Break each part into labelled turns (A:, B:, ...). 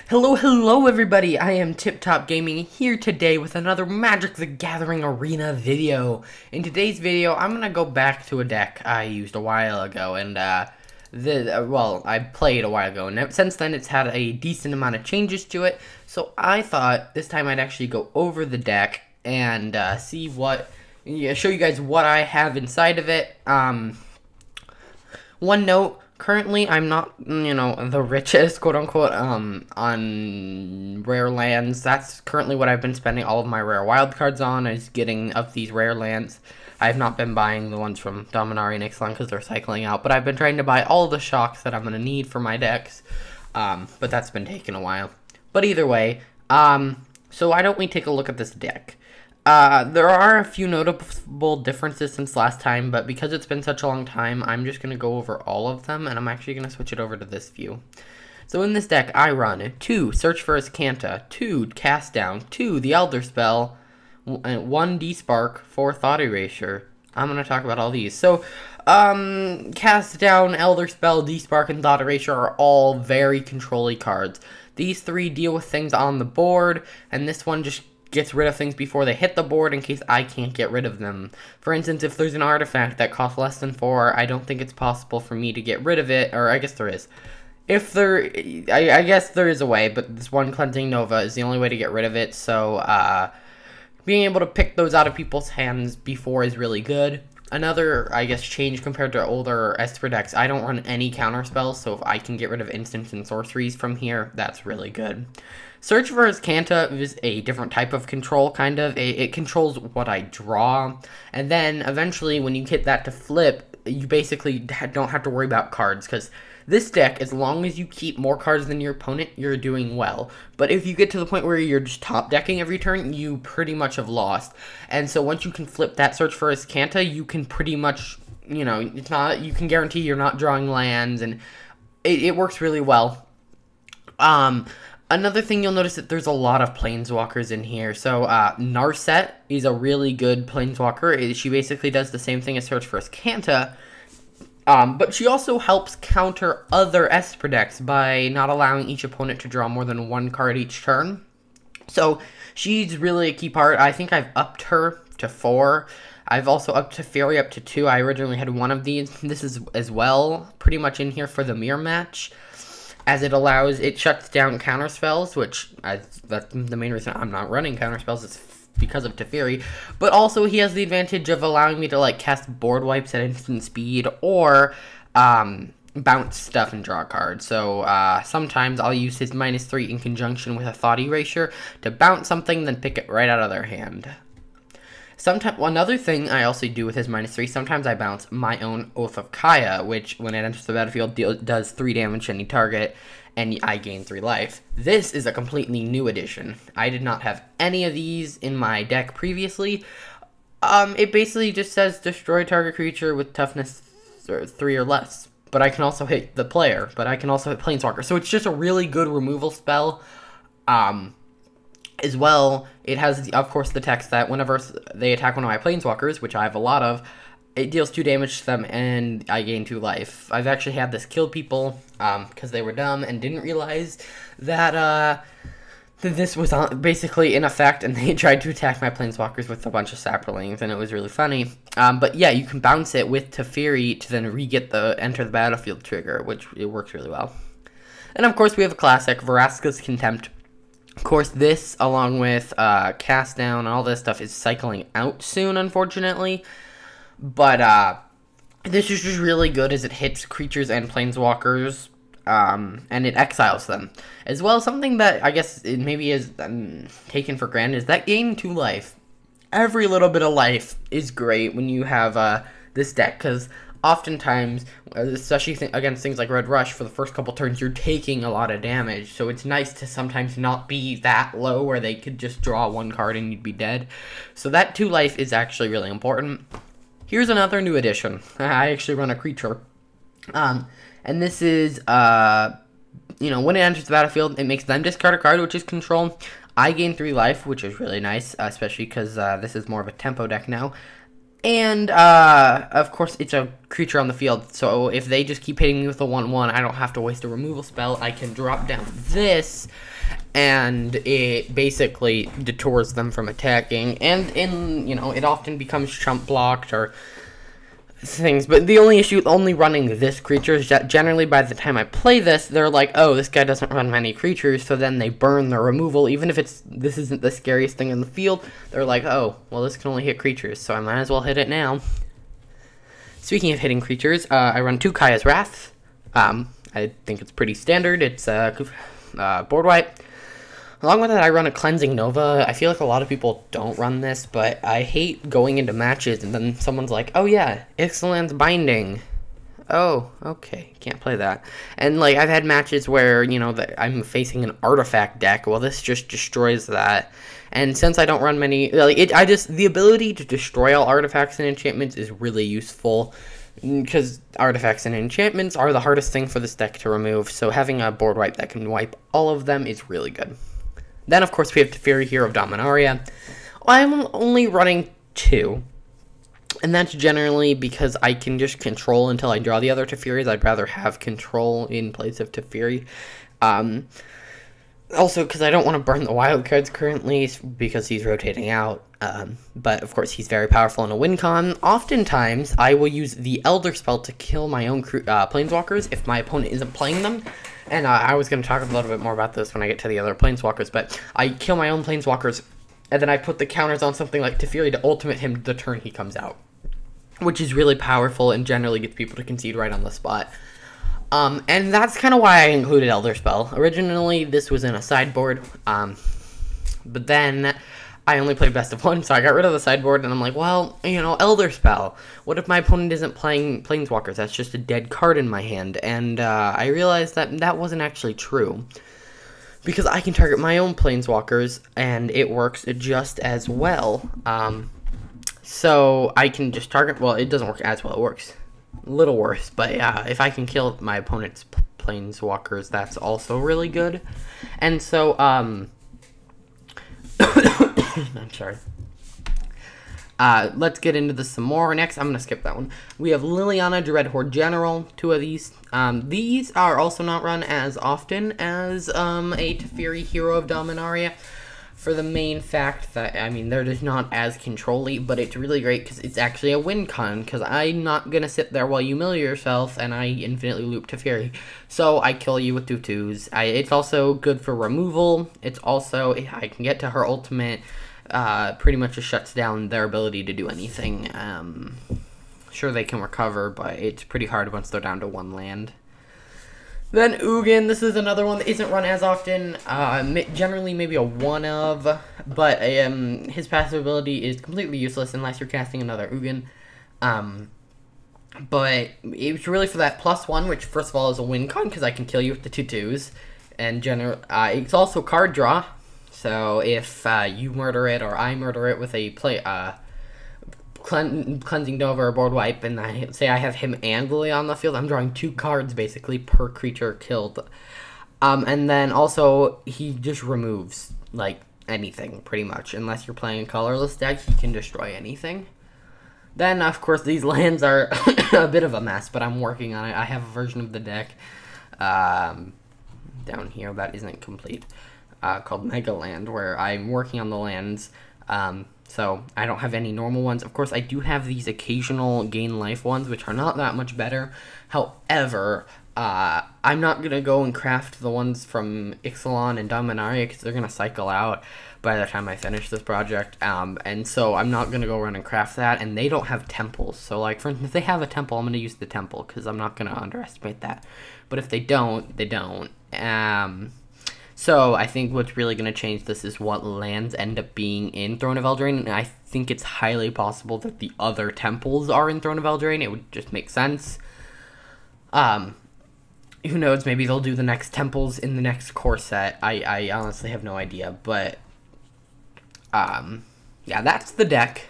A: Hello everybody, I am Tip Top Gaming here today with another Magic the Gathering Arena video. In today's video, I'm gonna go back to a deck I used a while ago, and I played a while ago, and since then it's had a decent amount of changes to it, so I thought this time I'd actually go over the deck and show you guys what I have inside of it. One note. Currently, I'm not, the richest, quote-unquote, on rare lands. That's currently what I've been spending all of my rare wildcards on, is getting up these rare lands. I have not been buying the ones from Dominaria and Ixalan because they're cycling out, but I've been trying to buy all the shocks that I'm going to need for my decks, but that's been taking a while. But either way, so why don't we take a look at this deck? There are a few notable differences since last time, but because it's been such a long time, I'm just going to go over all of them, and I'm actually going to switch it over to this view. So in this deck, I run 2 Search for Azcanta, 2 Cast Down, 2 The Elder Spell, 1 D-Spark, 4 Thought Erasure. I'm going to talk about all these. So, Cast Down, Elder Spell, D-Spark, and Thought Erasure are all very control-y cards. These 3 deal with things on the board, and this one just gets rid of things before they hit the board in case I can't get rid of them. For instance, if there's an artifact that costs less than 4, I don't think it's possible for me to get rid of it, or I guess there is. I guess there is a way, but this one Cleansing Nova is the only way to get rid of it, so being able to pick those out of people's hands before is really good. Another, I guess, change compared to older Esper decks, I don't run any counter spells, so if I can get rid of instants and sorceries from here, that's really good. Search for Azcanta is a different type of control, kind of. It controls what I draw, and then eventually when you hit that to flip, you basically don't have to worry about cards, because this deck, as long as you keep more cards than your opponent, you're doing well. But if you get to the point where you're just top decking every turn, you pretty much have lost. And so once you can flip that Search for Azcanta, you can pretty much, you can guarantee you're not drawing lands, and it works really well. Another thing you'll notice that there's a lot of planeswalkers in here. So, Narset is a really good planeswalker. She basically does the same thing as Search for Azcanta, but she also helps counter other Esper decks by not allowing each opponent to draw more than 1 card each turn. So, she's really a key part. I think I've upped her to 4. I've also upped Teferi up to 2. I originally had 1 of these. This is as well pretty much in here for the mirror match, as it shuts down counter spells, which that's the main reason I'm not running counter spells, is because of Teferi. But also he has the advantage of allowing me to like cast board wipes at instant speed, or bounce stuff and draw a card. So sometimes I'll use his -3 in conjunction with a Thought Erasure to bounce something, then pick it right out of their hand. Another thing I also do with his -3, sometimes I bounce my own Oath of Kaya, which, when it enters the battlefield, does 3 damage to any target, and I gain 3 life. This is a completely new addition. I did not have any of these in my deck previously. It basically just says destroy target creature with toughness 3 or less, but I can also hit the player, but I can also hit Planeswalker, so it's just a really good removal spell. As well, it has, of course, the text that whenever they attack one of my Planeswalkers, which I have a lot of, it deals 2 damage to them, and I gain 2 life. I've actually had this kill people, because they were dumb and didn't realize that, this was basically in effect, and they tried to attack my Planeswalkers with a bunch of Saprolings, and it was really funny. But yeah, you can bounce it with Teferi to then re-get the Enter the Battlefield trigger, which it works really well. And of course, we have a classic, Vraska's Contempt. Of course, this, along with Cast Down and all this stuff, is cycling out soon, unfortunately. But this is just really good as it hits creatures and planeswalkers, and it exiles them. As well, something that I guess it maybe is taken for granted is that gain 2 life. Every little bit of life is great when you have this deck, because oftentimes, especially against things like Red Rush, for the first couple turns, you're taking a lot of damage, so it's nice to sometimes not be that low where they could just draw 1 card and you'd be dead. So that 2 life is actually really important. Here's another new addition. I actually run a creature. And this is, when it enters the battlefield, it makes them discard a card, which is control. I gain 3 life, which is really nice, especially because this is more of a tempo deck now. And, of course, it's a creature on the field, so if they just keep hitting me with a 1/1, I don't have to waste a removal spell. I can drop down this, and it basically deters them from attacking, and it often becomes chump blocked or things. But the only issue with only running this creature is that generally by the time I play this, they're like, oh, this guy doesn't run many creatures, so then they burn their removal. Even if this isn't the scariest thing in the field, they're like, oh, well, this can only hit creatures, so I might as well hit it now. Speaking of hitting creatures, I run 2 Kaya's Wrath. I think it's pretty standard. It's board wipe. Along with that, I run a Cleansing Nova. I feel like a lot of people don't run this, but I hate going into matches and then someone's like, oh yeah, Ixalan's Binding. Oh, okay, can't play that. And like, I've had matches where, I'm facing an artifact deck. Well, this just destroys that. And since I don't run many, the ability to destroy all artifacts and enchantments is really useful, because artifacts and enchantments are the hardest thing for this deck to remove, so having a board wipe that can wipe all of them is really good. Then, of course, we have Teferi, Hero of Dominaria. I'm only running 2, and that's generally because I can just control until I draw the other Teferis. I'd rather have control in place of Teferi. Also, because I don't want to burn the wild cards currently, because he's rotating out. But, of course, he's very powerful in a win con. Oftentimes, I will use the Elder spell to kill my own Planeswalkers if my opponent isn't playing them. And I was going to talk a little bit more about this when I get to the other Planeswalkers, but I kill my own Planeswalkers, and then I put the counters on something like Teferi to ultimate him the turn he comes out, which is really powerful and generally gets people to concede right on the spot. And that's kind of why I included Elder Spell. Originally, this was in a sideboard, but then I only played best of 1, so I got rid of the sideboard, and I'm like, well, Elder Spell. What if my opponent isn't playing Planeswalkers? That's just a dead card in my hand, and I realized that that wasn't actually true, because I can target my own Planeswalkers, and it works just as well. So I can just target, well, it doesn't work as well, it works a little worse, but yeah, if I can kill my opponent's Planeswalkers, that's also really good. And so, I'm sorry. Let's get into this some more. Next, I'm going to skip that one. We have Liliana, Dread Horde General, 2 of these. These are also not run as often as a Teferi, Hero of Dominaria, for the main fact that, they're just not as control-y, but it's really great because it's actually a win con, because I'm not going to sit there while you mill yourself and I infinitely loop Teferi. So I kill you with 2/2s. It's also good for removal. It's also, I can get to her ultimate, pretty much just shuts down their ability to do anything. Sure, they can recover, but it's pretty hard once they're down to 1 land. Then Ugin, this is another one that isn't run as often, generally maybe a 1 of, but his passive ability is completely useless unless you're casting another Ugin. But it's really for that +1, which first of all is a win con, because I can kill you with the 2/2s, and it's also card draw, so if you murder it or I murder it with a Cleansing Nova or board wipe, and say I have him and Lily on the field, I'm drawing 2 cards basically per creature killed. And then also he just removes like anything pretty much, unless you're playing a colorless deck, he can destroy anything. Then of course these lands are a bit of a mess, but I'm working on it. I have a version of the deck down here that isn't complete, called Mega Land, where I'm working on the lands. So I don't have any normal ones. Of course, I do have these occasional gain life ones, which are not that much better. However, I'm not going to go and craft the ones from Ixalan and Dominaria, because they're going to cycle out by the time I finish this project. And so I'm not going to go run and craft that, and they don't have temples. So, like, for instance, if they have a temple, I'm going to use the temple, because I'm not going to underestimate that. But if they don't, they don't. So I think what's really going to change this is what lands end up being in Throne of Eldraine, and I think it's highly possible that the other temples are in Throne of Eldraine. It would just make sense. Who knows, maybe they'll do the next temples in the next core set. I honestly have no idea, but yeah, that's the deck.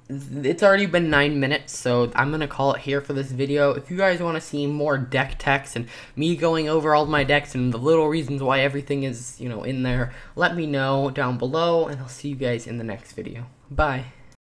A: It's already been 9 minutes, so I'm going to call it here for this video. If you guys want to see more deck techs and me going over all of my decks and the little reasons why everything is, in there, let me know down below, and I'll see you guys in the next video. Bye.